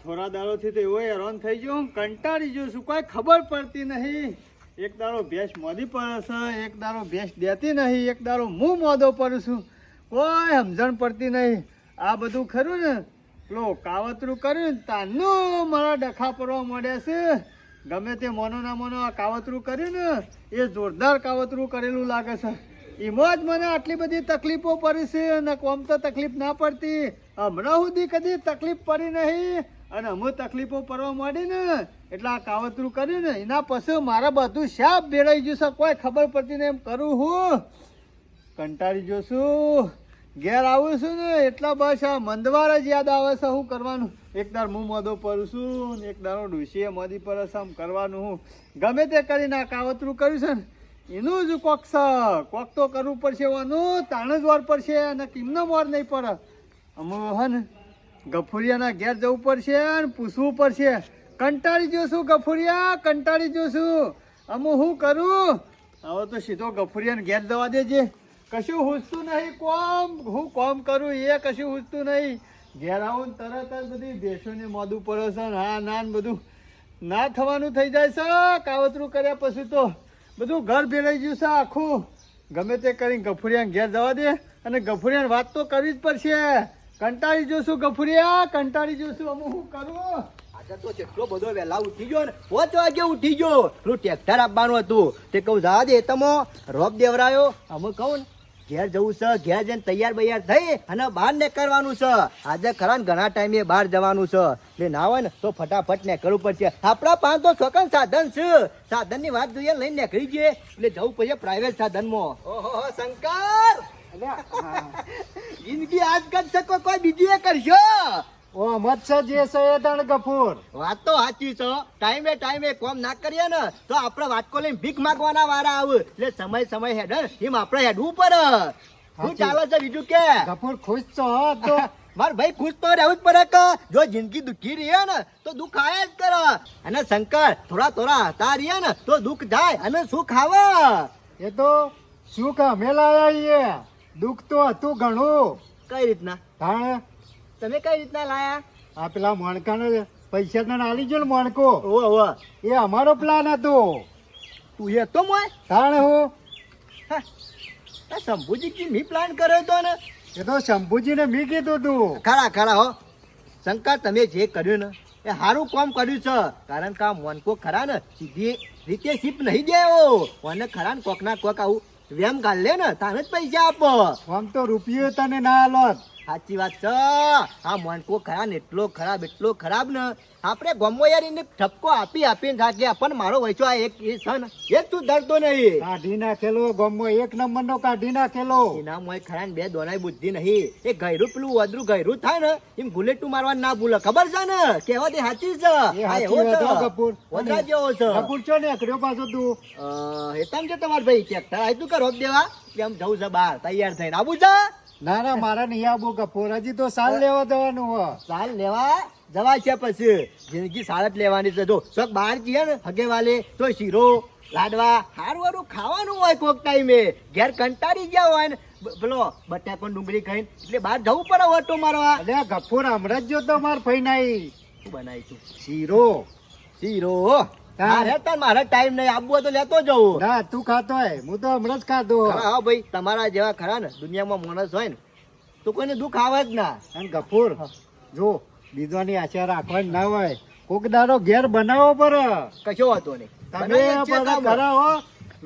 થોડા દાડોથી તો એવો હેરાન થઈ ગયો, હું કંટાળી ગયો છું, કોઈ ખબર પડતી નહીં. એક દાડો ભેંસ મોદી પડે છે, એક દાડો ભેંસ દેતી નહીં, એક દાડો હું મોદો પડું છું, કોઈ સમજણ પડતી નહીં. આ બધું ખરું ને પેલો કાવતરું કર્યું ને તાનું મારા ડખા પડવા માંડ્યા છે. ગમે તે મોનો ના મોનો આ કાવતરું કર્યું ને એ જોરદાર કાવતરું કરેલું લાગે છે. એમાં જ મને આટલી બધી તકલીફો પડી છે અને કોમ તો તકલીફ ના પડતી. હમણાં સુધી કદી તકલીફ પડી નહીં અને અમુક તકલીફો પડવા માંડી ને એટલે આ કાવતરું કર્યું ને એના પછી મારા બધું શાપ ભેળાઈ ગયું છે, કોઈ ખબર પડતી નહીં. એમ કરું હું કંટાળી ગયો છું, ઘેર આવું છું ને એટલા બસ આ મંદવાર જ યાદ આવે છે. શું કરવાનું, એક દાર હું મોદો પડું છું ને એક દારો ડૂસીએ મોદી પડે છે. આમ કરવાનું હું ગમે તે કરીને આ કાવતરું કર્યું છે ને એનું જ કોક છે, કોક તો કરવું પડશે. એનું તાણ જ વાર પડશે અને કિમનો વાર નહીં પડે. અમે હે ને ગફુરિયાના ઘેર જવું પડશે અને પૂછવું પડશે. કંટાળી જોશું ગફુરિયા, કંટાળી જોશું. અમે શું કરું હવે તો સીધો ગફુરિયાને ઘેર જવા દેજે. કશું હુજતું નહીં કોમ, હું કોમ કરું એ કશું હુજતું નહીં. ઘેર આવું તરત જ બધી ભેંસોને મોદું પડે છે. હા ના બધું ના થવાનું થઈ જાય છે. કાવતરું કર્યા પછી તો બધું ઘર ભેળાઈ ગયું છે આખું. ગમે તે કરીને ગફુરિયાને ઘેર જવા દે અને ગફુરિયાને વાત તો કરવી જ પડશે. કંટાળી જોશું ગફુરિયા, કંટાળી જોશું. અમે શું કરું આજે તો કેટલો બધો વહેલા ઉઠી ગયો ને 5 વાગે ઉઠી ગયો. પેલું ટ્રેક્ટર આપવાનું હતું તે કહું જવા દે તમો રોપ દેવરાયો. અમે કહું ને ઘેર જવું છે, ઘેર જઈને તૈયાર બૈયાર થઈ અને બહાર નીકળવાનું છે. આજે ખરા ને ઘણા ટાઈમે બહાર જવાનું છે એટલે ના હોય ને તો ફટાફટ નીકળવું પડશે. આપણા પાંચ તો છોકરા સાધન છે, સાધન ની વાત જોઈએ લઈને નીકળી જઈએ એટલે જવું પડશે પ્રાઇવેટ સાધનમાં. ઓહો શંકર જિંદગી આજ કરશે કોઈ બીજી એ કરશો. ઓ મત છે જે સૈયદણ ગફુર. વાત તો સાચી છે. ટાઈમે કોમ ના કરીએ ને તો આપણે વાટકો લઈને ભીખ માંગવાના વારા આવે. એટલે સમય હેડ એમ આપણે હેડવું પડે. શું ચાલે છે બીજું કે ગફુર ખુશ છો તો માર ભાઈ ખુશ તો રહેવું જ પડે કે જો જિંદગી દુઃખી રહે ને તો દુઃખ આયા જ કરે. અને શંકર થોડા હતા રહે ને તો દુઃખ જાય અને સુખ આવે. એ તો સુખ અમે લાયા, દુઃખ તો હતું ઘણું. કઈ રીતના તાણે તમે કઈ રીતના લાયા? આ પેલા મણકાને પૈસા તને આલી ગયો ને મણકો, ઓ એ અમારો પ્લાન હતો. તું એ તો મોય તાણે હું શંભુજી મી પ્લાન કર્યો તો ને એ તો શંભુજીને મી કીધું તું. ખરા હો શંકર તમે જે કર્યું ને એ સારું કામ કર્યું છે. કારણ કે આ મોનકો ખરા ને સીધી રીતે સીપ નહીં દેવો. મને ખરા ને કોક ના કોક આવું વેમ ગાળ લે ને તાને જ પૈસા આપો. આમ તો રૂપિયો તને ના આલોત. સાચી વાત છે. આ મોનકો ખરા ને એટલો ખરાબ ને આપણે ગમો યાર એને ઠપકો આપીને થાક્યા પણ મારો વૈચો આ એક એ છે ને એક તું ધરતો નહીં. કાઢી નાખેલો ગમો એક નંબર નો કાઢી નાખેલો. એના મોય ખરા ને બે દોનાઈ બુદ્ધિ નહીં. એ ગયરું પેલું વધરું ગયરું થાય ને એમ બુલેટું મારવાનું ના ભૂલે. ખબર છે ને કહેવા દે સાચી છે. ગફુર વધરા જેવો છે. ગફુર છો ને એકડ્યો પાછો તું હેતામ છે તમાર ભાઈ ટ્રેક્ટર આવ્યું કે રોપ દેવા કેમ જવું છે બહાર તૈયાર થઈને આવું છે? ના મારા નહીં આવું ગફુર, હજી તો સાલ લેવા જવાનું હો. સાલ લેવા જવા છે પછી જિંદગી સાલ જ લેવાની છે. જો શોખ બહાર જઈએ ને હગે વાલે તો શીરો લાડવા હારું ખાવાનું હોય કોક ટાઈમે. ઘેર કંટાળી ગયા હોય ને પેલો બટાકો ડુંગળી ખાઈને એટલે બહાર જવું પડે ઓટો મારવા. અરે ગફુર હમણાં જ જો તો માર ફઈ નાઈ શું બનાવી તું? શીરો મારે ટાઈમ નહીં આપવું તો લેતો જવું. ના તું ખાતો હોય, હું તો હમણાં જ ખાધો. હા ભાઈ તમારા જેવા ખરા ને દુનિયામાં માણસ હોય ને તો કોઈને દુઃખ આવે જ ના. અને ગફુર જો બીજોની આશા રાખવાની ના હોય, કોક દાડો ઘેર બનાવો પડે. કશો હતો નહીં તમે કરાવો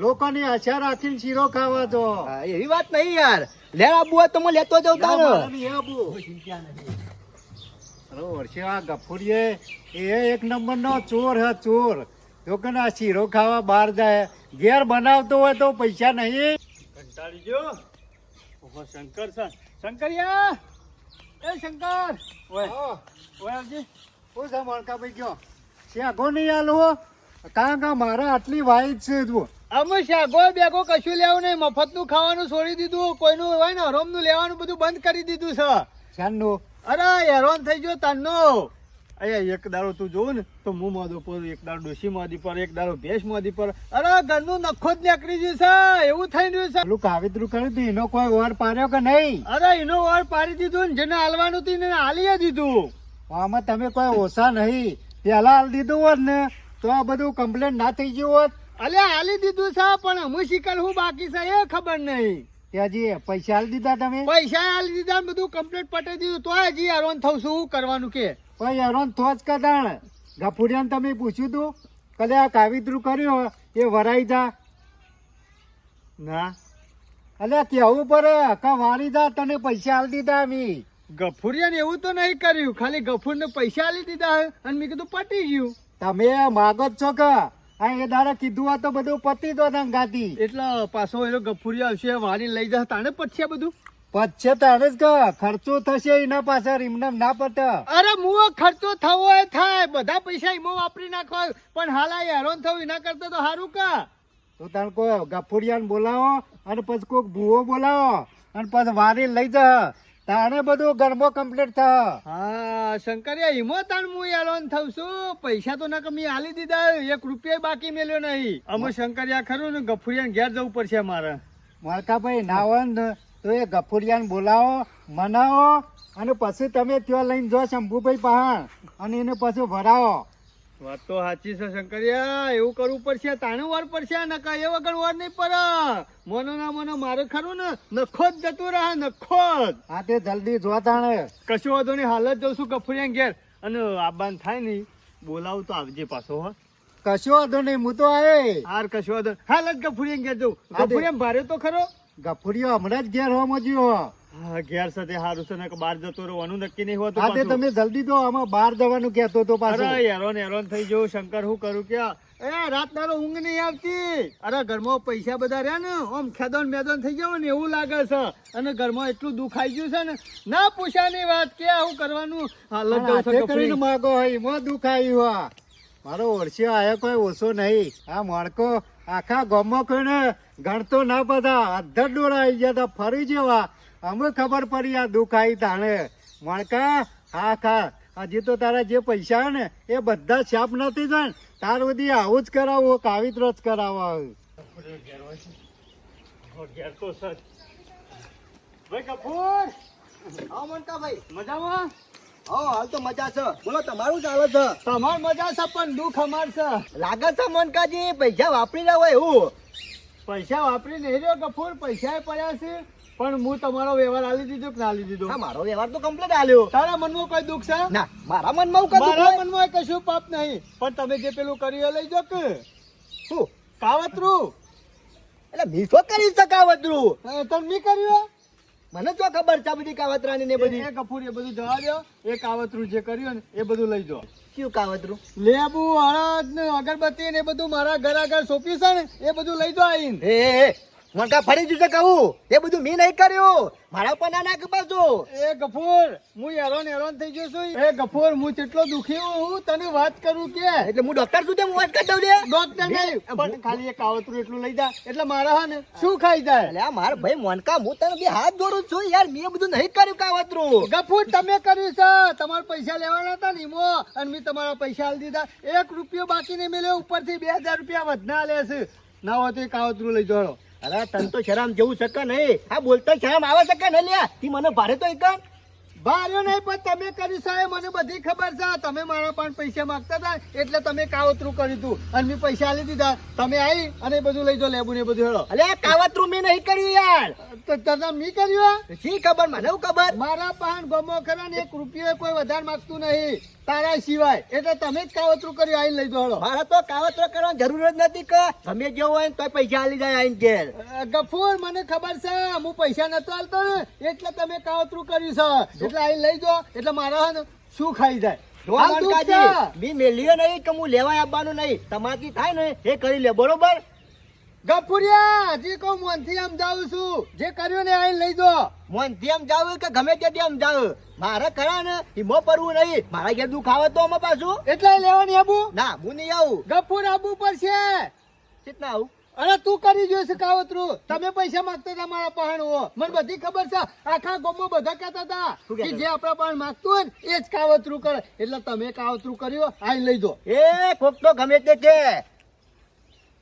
લોકોની આશા રાખીને શીરો ખાવા તો. એવી વાત નહીં યાર. લે આબુ હોય તો હું લેતો જાઉં તારે. વર્ષે આ ગફુરીએ એ એક નંબર નો ચોર હે ચોર. લોકોને આ શીરો ખાવા બહાર જાય, ઘેર બનાવતો હોય તો પૈસા નહીં. કંટાળી ગયો. ઓહો શંકર છે, શંકરિયા એ શંકર ઓય આવજી. હું છે મણકા ભાઈ ગયો શાગો નહીં આલો કારણ કે મારા આટલી વાઈટ છે તું. અમે શાગો બેગો કશું લેવું નહીં, મફતનું ખાવાનું છોડી દીધું. કોઈનું હોય ને હરોમનું લેવાનું બધું બંધ કરી દીધું છે. શાનનું અરે હેરાન થઈ ગયો તારનો. અહીંયા એક દાડો તું જોઉં ને તો હું મોદો પર, એક દાડો ડોશી મોદી પર, એક દાડો ભેંસ મોદી પર. અરે ઘરનું નખો જ નીકળી ગયું છે. એવું થઈ રહ્યું છે. પેલું કાવિતરું કર્યું હતું એનો કોઈ વર પાડ્યો કે નહીં? અરે એનો વર પાડી દીધું ને જેને હાલવાનું હતું એને હાલી દીધું. આમાં તમે કોઈ ઓછા નહીં. પેલા હાલ દીધું હોત ને તો આ બધું કમ્પ્લેન ના થઈ ગયું હોત. અલ્યા હાલી દીધું છે પણ અમુ શિકાર હું બાકી છે એ ખબર નહીં. ત્યાંજી પૈસા હાલ દીધા તમે? પૈસા હાલી દીધા ને બધું કમ્પ્લીટ પટાઈ દીધું તો હજી હેરાન થઉં છું. શું કરવાનું કે પણ હેરાન તો જ કદાણ. ગફુરિયાને તમે પૂછ્યું તું કલે આ કાવિત્રું કર્યું એ વરાઈ જા? ના અલ્યા કેવું પડે કે વાળી જા, તને પૈસા હાલ દીધા અમે. ગફુરિયાને એવું તો નહીં કર્યું, ખાલી ગફુરને પૈસા આલી દીધા અને મેં કીધું પટી ગયું. તમે માગો જ છો કે આ એ દાડા કીધું હોત તો બધું પતી તો ગાતી. એટલે પાછો એનો ગફુરિયા આવશે વાળી લઈ જશે તાણે પટશે બધું. પછી તારે જ કે ખર્ચો થશે એના પાછળ એમને ના પતે. અરે મુઓ ખર્ચો થવો એ થાય, બધા પૈસા એમાં વાપરી નાખવા, પણ હાલ આ હેરાન થવું એના કરતા તો સારું કા. તો તારે કોઈ ગફુરિયાને બોલાવો અને પછી કોઈક ભૂવો બોલાવો અને પછી વારી લઈ જા, તાણે બધું ઘરમાં કમ્પ્લીટ થાય. હા શંકરિયા એમાં તાણ હું હેરાન થઉં છું. પૈસા તો ના કમી આલી દીધા, 1 રૂપિયા બાકી મેલ્યો નહીં. અમે શંકરિયા ખરું ને ગફુરિયાને ઘેર જવું પડશે મારે. મારકાભાઈ ના હોય ને તો એ ગફુરિયાને બોલાવો, મનાવો અને પછી તમે ત્યાં લઈને જો શંભુભાઈ પહાણ અને એને પછી ભરાવો. વાત તો સાચી છે શંકરિયા, એવું કરવું પડશે તાણે વાર પડશે, નકા એ વગર વાર નહીં પડે. મનો ના મનો મારે ખરું ને નખો જ જતું રહે, નખો જ. હા તે જલ્દી જો તાણે. કશું વાંધો નહીં, હાલ જ જઉં છું ગફુરિયાને ઘેર. અને આબાન થાય નહીં બોલાવું તો આવજે પાછો. હો કશો વાંધો નહીં, હું તો આવે. હાર કશું વાંધો, હાલ જ ગફુરિયાને ઘેર જવું. હા, દે. ગફુરિયા ભારે તો ખરો. ગફુરિયો હમણાં જ ઘેર હોમો જ્યો. હા ઘેર સાથે હારું છે ને કે બહાર જતો રહેવાનું નક્કી નહીં હોતું હા તે પાછું. તમે જલ્દી તો આમાં બહાર જવાનું કહેતો તો અરે પાછો. હેરાન થઈ જવું શંકર, શું કરું કે એ રાત દાડો ઊંઘ નહીં આવતી. અરે ઘરમાં પૈસા બધા રહ્યા ને આમ ખેદોન મેદોન થઈ ગયો ને એવું લાગે છે. અને ઘરમાં એટલું દુઃખ આવી ગયું છે ને ના પૂછાની વાત કે આવું કરવાનું. હાલ જ જઉં છું હાથે કરીને ગફુરી. માગો હોય એમાં દુઃખ આવ્યું. હા મારો વર્ષે આયો કોઈ ઓછો નહીં. આ માણકો આખા ગામમાં કોઈને ગણતો ના બધા અધર ડોળા આવી ગયા તા ફરી જેવા. અમે ખબર પડી આ દુઃખ આવી તાણે. માણકા હા ખા હજી તો તારા જે પૈસા હોય ને એ બધા છાપ નથી જાય ને તાર બધી આવું જ કરાવો, કાવિત્રો જ કરાવો. ઘેર તો સર ભાઈ કપૂર હા મનકાભાઈ, મજામાં? હા હાલ તો મજા છે. બોલો તમારું ચાલે છે? તમાર મજા છે પણ દુઃખ અમાર છે. લાગે છે મનકાજી પૈસા વાપરી રહ્યા હોય એવું. પૈસા વાપરી નહીં રહ્યો કપૂર, પૈસા પડ્યા છે પણ હું તમારો વ્યવહાર આલી દીધો કે ના આલી દીધો? હા મારો વ્યવહાર તો કમ્પ્લીટ આલ્યો. તારા મનમાં કોઈ દુઃખ છે? ના મારા મનમાં હું કશું મારા કોઈ- મનમાં કશું પાપ નહીં, પણ તમે જે પેલું કર્યું એ લઈ જાઓ કે શું કાવતરું. એટલે મી શું કરી શકાવતરું? તમે મી કર્યું મને શું ખબર છે આ બધી કાવતરાની ને બધી? એ કપૂર એ બધું જવા દો. એ કાવતરું જે કર્યું ને એ બધું લઈ જાઓ. શું કાવતરું? લેબુ હળદ ને અગરબત્તી ને એ બધું મારા ઘર આગળ સોંપ્યું છે ને એ બધું લઈ જાઓ આઈને. એ મનકા ફરી જશે કહું એ બધું મી નહીં કર્યું. મારા પર ના નાખ પાછો. એ ગફૂર હું હેરાન થઈ ગયો છું. એ ગફૂર હું કેટલો દુખી હું તને વાત કરું કે એટલે હું ડોક્ટર સુધી હું વાત કરી દઉં લે. ડોક્ટર નહીં પણ ખાલી એક કાવતરું એટલું લઈ જા એટલે મારા હા ને શું ખાઈ જાય. એટલે આ મારા ભાઈ મોનકા હું તને બે હાથ જોડું છું યાર. મેં બધું નહીં કર્યું કાવતરું. ગફૂર તમે કર્યું છે, તમારા પૈસા લેવાના હતા ને ઈમો અને મેં તમારા પૈસા આલી દીધા. 1 રૂપિયો બાકી નહીં મેલ્યો, ઉપરથી 2000 રૂપિયા વધના લે છે. ના હોય તો એ કાવતરું લઈ જાઓ. અરે તને તો શરમ જેવું શકે નહીં. આ બોલતા શરમ આવે શકે ને લ્યા. તી મને ભારે તો એક ભાર્યો નહીં પણ તમે કર્યું સાહેબ, મને બધી ખબર છે. તમે મારા પણ પૈસા માંગતા હતા એટલે તમે કાવતરું કર્યું હતું અને મેં પૈસા આલી દીધા. તમે આવી અને એ બધું લઈ જાઓ, લેબુ ને એ બધું હેડો. અલે આ કાવતરું મેં નહીં કર્યું યાર. તો તને મી કર્યું? શી ખબર મને હું ખબર. મારા પાન ગમો ખરા ને 1 રૂપિયો કોઈ વધારે માંગતું નહીં તારા સિવાય, એટલે તમે જ કાવતરું કર્યું. આઈને લઈ જાઓ હેડો. મારે તો કાવતરો કરવાની જરૂર જ નથી કે તમે જેવું હોય ને તો પૈસા આલી જાય આઈને ઘેર. ગફૂર મને ખબર છે હું પૈસા નતો આલતો ને એટલે તમે કાવતરું કર્યું છે. એટલે આઈને લઈ જાઓ એટલે મારા ને શું ખાઈ જાય. જો હાલ દુઃખ છે. મનકાજી બી મેલ્યો નહીં કે હું લેવા આવવાનું નહીં. તમારથી થાય ને એ કરી લે બરોબર. ગફુરિયા હજી કહું મોનથી આમ જાઉં છું, જે કર્યું ને આઈને લઈ જાઓ. મોનથી એમ જાવ કે ગમે તે એમ જાવ મારે ખરા ને હિમો પરવું નહીં. મારા ઘેર દુઃખ આવે તો અમે પાછું એટલે લેવાની આબુ ના હું નહીં આવું. ગફુર આબુ પડશે. કેટલા આવું? અરે તું કરી જોઈશ કાવતરું. તમે પૈસા માંગતા હતા મારા પાહણ હો, મને બધી ખબર છે. આખા ગામમાં બધા કહેતા હતા શું કે કહેતા? જે આપણા પાહણ માંગતું હોય ને એ જ કાવતરું કરે. એટલે તમે કાવતરું કર્યું આઈને લઈ જાઓ. એ કોક તો ગમે તે કે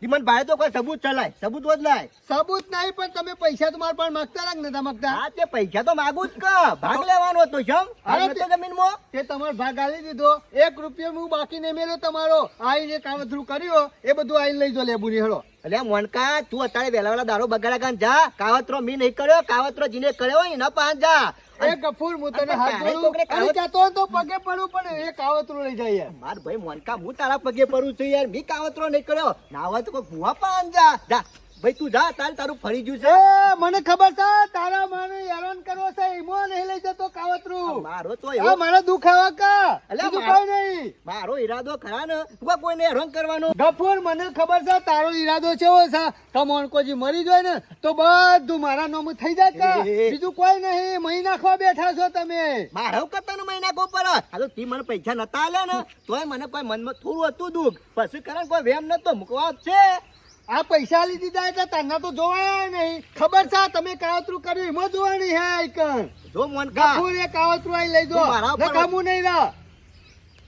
ધીમન ભાઈ તો કોઈ સબૂત ચલાય, સબૂત જ લાય. સબૂત નહીં પણ તમે પૈસા તો મારા પાસે માંગતા રાખ નતા માંગતા. હા તે પૈસા તો માગું જ કે ભાગ લેવાનો હતો શમ અરે ભાગ નતો જમીનમાં. તે તમારો ભાગ આલી દીધો. 1 રૂપિયો હું બાકી નહીં મેલ્યો તમારો. આઈને કાવતરું કર્યો એ બધું આઈને લઈ જો લેબુ ની હેડો. એટલે મોનકા તું અત્યારે વેલા દારૂ બગાડ્યા કાન જા. કાવતરો મી નહીં કર્યો, કાવતરો જીને કર્યો હોય ને પાન જા. એ ગફુર હું તને હાથ તારે જોડું. કોકને અને જાતો હોય તો પગે પડું પણ એ કાવતરું લઈ જાય યાર. માર ભાઈ મોનકા હું તારા પગે પડું છું યાર. મી કાવતરો નહીં કર્યો. ના હોય તો કોઈ ભૂવા પાન જા. જા ભાઈ તું જા, તારું ફરી ગયું છે. એ મને ખબર છે તારા મને હેરાન કરવો છે. ઈમો નહીં લઈ જતો કાવતરું. મારો તો આ એવો મારા દુખાવા કા અલ્યા બીજું મારો- કોઈ નહીં. મારો ઈરાદો ખરા ને તું કોઈને હેરાન કરવાનો. ગફુર મને ખબર છે તારો ઈરાદો કેવો છે. કમોણકોજી મરી જાય ને તો બધું મારા નામ થઈ જાય કા બીજું કોઈ નહીં. મહિના ખો બેઠા છો તમે. મારો કતનો મહિના કો પર આ તો તી મને પૈસા નતા આલ્યા ને તોય મને કોઈ મનમાં થોડું હતું દુઃખ. પછી કારણ કોઈ વેમ નતો મૂકવા જ છે. આ પૈસા લીધી દીધા એટલે તને તો જોવાય નહીં. ખબર છે તમે કાવતરું કર્યું એમાં જોવાની હે આઈકન. જો મોનકા ગફુર એ કાવતરું આઈ લઈ જો. તું મારા ઉપર- નકામું નહીં રહે.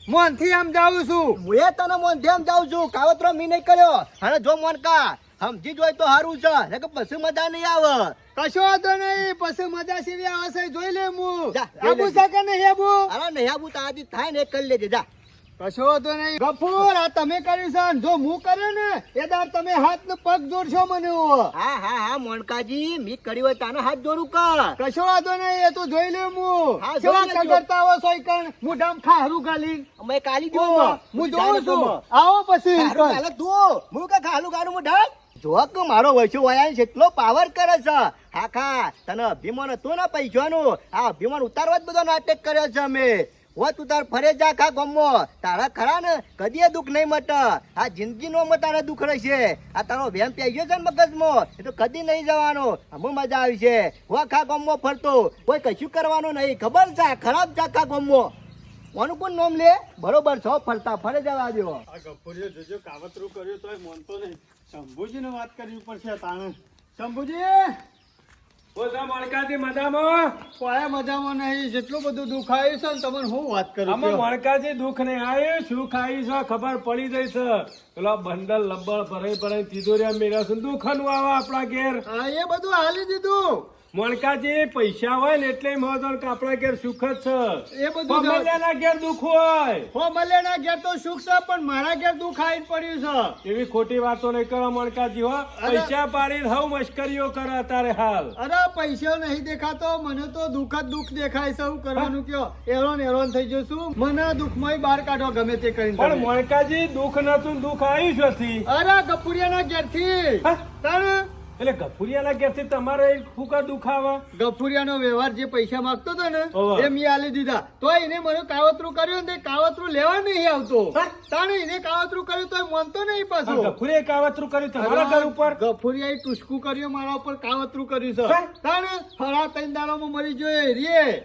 મોનથી આમ જાઉં છું. હું એ તને મોન ધ્યાન જાઉં છું. કાવતરો મી નહીં કર્યો. અને જો મોનકા સમજી જોય તો સારું છે ને કે પછી મજા નહીં આવે. કશો વાંધો નહીં. પછી મજા સીવી આવશે જોઈ લે હું. જા, જોઈ આબુ લેજે. છે કે નહીં આબુ? અરે નહીં આબુ તારાથી થાય ને એ કરી લેજે જા. કશો વાંધો નહીં. ગફુર આ તમે કર્યું છે ને જો હું કર્યું ને એ દાર તમે હાથ ને પગ જોડશો મને. હા હા હા મોનકાજી મી કર્યું હોય તાને હાથ જોડું કર. કશો વાંધો નહીં એ તો જોઈ લે હું. હા, જોઈ કેવા લેજો. કગરતા આવો છો ઈકણ. મોઢામાં ખારું ગાલી. અમે કાલી ઓ, જો હું જોઉં છું. આવો પછી ખારું ઈકણ. ગાલે તું હું કે ખાલું ગાલું હું ઢાળ. જો કે મારો વૈશો વયા કેટલો પાવર કરે છે. હા ખા તને અભિમાન હતું ને પૈસાનું. આ અભિમાન ઉતારવા જ બધો નાટક કર્યો છે અમે. હો તું તાર ફરે જા ખા ગમો. તારા ખરા ને કદી દુઃખ નહીં મટે. આ જિંદગીનો તારે દુઃખ રહેશે. આ તારો વેમ પી ગયો છે ને મગજમાં એ તો કદી નહીં જવાનો. અમે મજા આવી છે. હો ખા ગમો ફરતો કોઈ કશું કરવાનું નહીં. ખબર છે ખરાબ છે ખા ગમો. કોનું કોણ નામ લે બરોબર છો ફરતા ફરે જવા દો. આ ગફુરીએ જોજો કાવતરું કર્યું તોય માનતો નહીં. શંભુજીને વાત કરવી પડશે તાણે. શંભુજી ઓછા મણકાથી મજામાં કોઈ મજામાં નહીં. જેટલું બધું દુઃખ આવ્યું છે ને તમને હું વાત કરું આમાં કયો? મણકાથી દુઃખ નહીં આવ્યું શું ખાઈ છે ખબર પડી જઈ છે પેલા બંડલ લબ્બળ ભરાઈ તિજોરિયા મેળા છે દુઃખનું આવે આપણા ઘેર હા એ બધું હાલી દીધું. મણકાજી પૈસા હોય ને એટલે મહત્વ કે આપણા ઘેર સુખ જ છે એ બધું મમ્મીના ઘેર દુઃખ હોય હો મલેના ઘેર તો સુખ છે પણ મારા ઘેર દુઃખ આવીને પડ્યું છે. એવી ખોટી વાતો નહીં કરો મણકાજી હો પૈસા પાડીને હવ મશ્કરીઓ કરે અત્યારે હાલ અરે પૈસા નહીં દેખાતો મને તો દુઃખ જ દુઃખ દેખાય છે. શું કરવાનું કયો? હેરાન થઈ જઉં છું. મને દુઃખમાં બહાર કાઢો ગમે તે કરીને પણ તમે. મણકાજી દુઃખ નતું દુઃખ આવ્યું છે અરે ગફુરિયાના ઘેરથી. હા? તારે એટલે ગફુરિયાના ઘેરથી તમારે ફૂકા દુઃખ આવે ગફુરિયાનો વ્યવહાર જે પૈસા માંગતો હતો ને ઓવે. એ મેં આલી દીધા. તો એને મને કાવતરું કર્યું ને તે કાવતરું લેવા નહીં આવતો. હા? તાણે એને કાવતરું કર્યું તો માનતો નહીં પાછો. ગફુરીએ કાવતરું કર્યું તમારા ઘર ઉપર ગફુરિયાએ ટુસકું કર્યું મારા ઉપર કાવતરું કર્યું છે. હા? તાણે ફરા 3 દાડામાં મરી જોઈએ રે.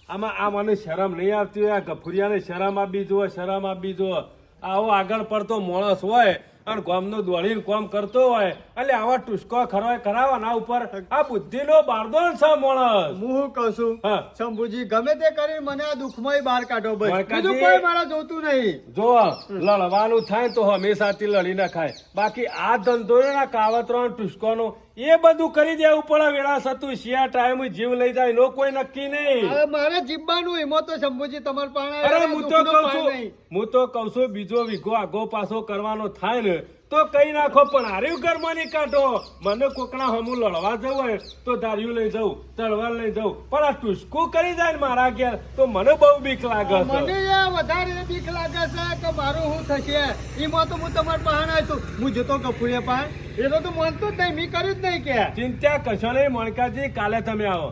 આમાં આ મને શરમ નહીં આવતી હોય આ ગફુરિયાને શરમ આપી જુઓ શરમ આપી જુઓ આવો આગળ પડતો માણસ હોય અને ગામનું દોડીને કામ કરતો હોય એટલે આવા ટુસ્કો ખરો કરાવવાના ઉપર આ બુદ્ધિનો બારદોન છે માણસ હું શું કહું છું હા. શંભુજી ગમે તે કરીને મને આ દુઃખમાં બહાર કાઢો બસ. વાંકાજી- બીજું કોઈ મારા જોતું નહીં. જો લડવાનું થાય તો હંમેશાથી લડી નખાય બાકી આ ધંધો ના કાવતરો ટુસ્કોનો એ બધું કરી દેવું પડે વેળા સતું શિયા ટાઈમ જીવ લઈ જાય નો કોઈ નક્કી નહીં હવે મારે જીવવાનું એમાં તો શંભુજી તમારે પાસે અરે હું તો કઉ છું બીજો વીઘો આગો પાછો કરવાનો થાય ને તો કઈ નાખો પણ હાર્યું ઘરમાં કાઢો મને કોકના હમું લડવા જવું હોય તો ધાર્યું લઈ જવું તળવાર લઈ જવું પણ આ ટુસ્કું કરી જાય ને મારા ઘેર તો મને બહુ બીક લાગે છે મને યાર વધારે બીક લાગે છે કે મારું શું થશે. એમાં તો હું તમારા પાસે આવીશું. હું જતો ગફુરિયા પાસે એ તો માનતો જ નહીં. મેં કર્યું જ નહીં કે ચિંતા કશો નહીં મણકાજી કાલે તમે આવો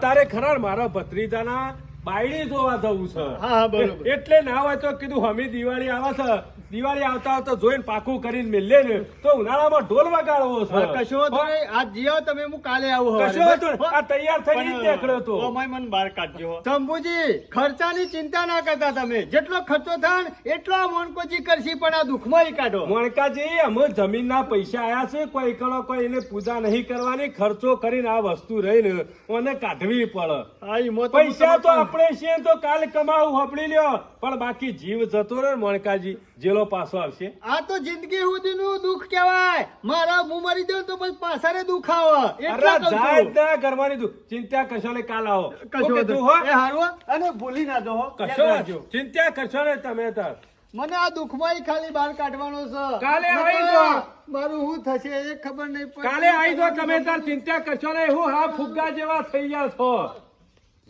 તારે ખરા મારા ભત્રીજાના બાયડી જોવા જવું છે હા, બરોબર. એટલે ના હોય તો કીધું હમી દિવાળી આવે છે દિવાળી આવતા આવતા જોઈને પાકું કરીને મેલે ને તો ઉનાળામાં ઢોલ વગાડવો છે કશો વાંધો નહીં. આજ જીઓ તમે હું કાલે આવું કશો વાંધો નહીં. આ તૈયાર થઈને જ નીકળ્યો તો. મને બહાર કાઢજો. શંભુજી ખર્ચાની ચિંતા ના કરતા તમે. જેટલો ખર્ચો થાય ને એટલો મોનકોજી કરશી પણ આ દુઃખમાં ય કાઢો. મણકાજી અમે જમીનના પૈસા આયા છે કોઈ એકડો કોઈ એને પૂજા નહીં કરવાની ખર્ચો કરીને આ વસ્તુ રહીને મને કાઢવી પડે હા, એમાં તો પૈસા તો હું આપણે છીએ તો કાલ કમાવું હપડી લ્યો પણ બાકી જીવ જતો રહે ને મણકાજી જેલો બીજો પાછો આવશે. આ તો જિંદગી સુધીનું દુઃખ કહેવાય. મારા હું મરી જાઉં તો પછી પાછાને દુઃખ આવે. એટલા અરે કહું જાય છું. જ ના કરવાની તું ચિંતા કરશો ને કાલ આવો. કશો ઓકે, વાંધો તું હો? નહીં. એ હારું હો. અને ભૂલી ના દો હો. કશો યાદ રાખજો. ચિંતા કરશો ને તમે તાર. મને આ દુઃખમાં ખાલી બહાર કાઢવાનો છે. કાલે આવી જાઓ. મારું શું થશે એ ખબર નહીં પડતી. કાલે આવી જો તમે તાર ચિંતા કરશો ને હું હા ફુગ્ગા જેવા થઈ ગયા છો.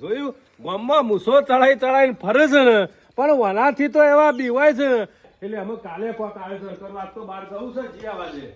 જોયું ગામમાં મૂસો ચડાઈને ફરે છે ને પણ વનાથી તો એવા બીવાય છે ને એટલે અમે કાલે કોક આયોજન કરવા આજ તો બહાર જવું છે જીયાવાજે.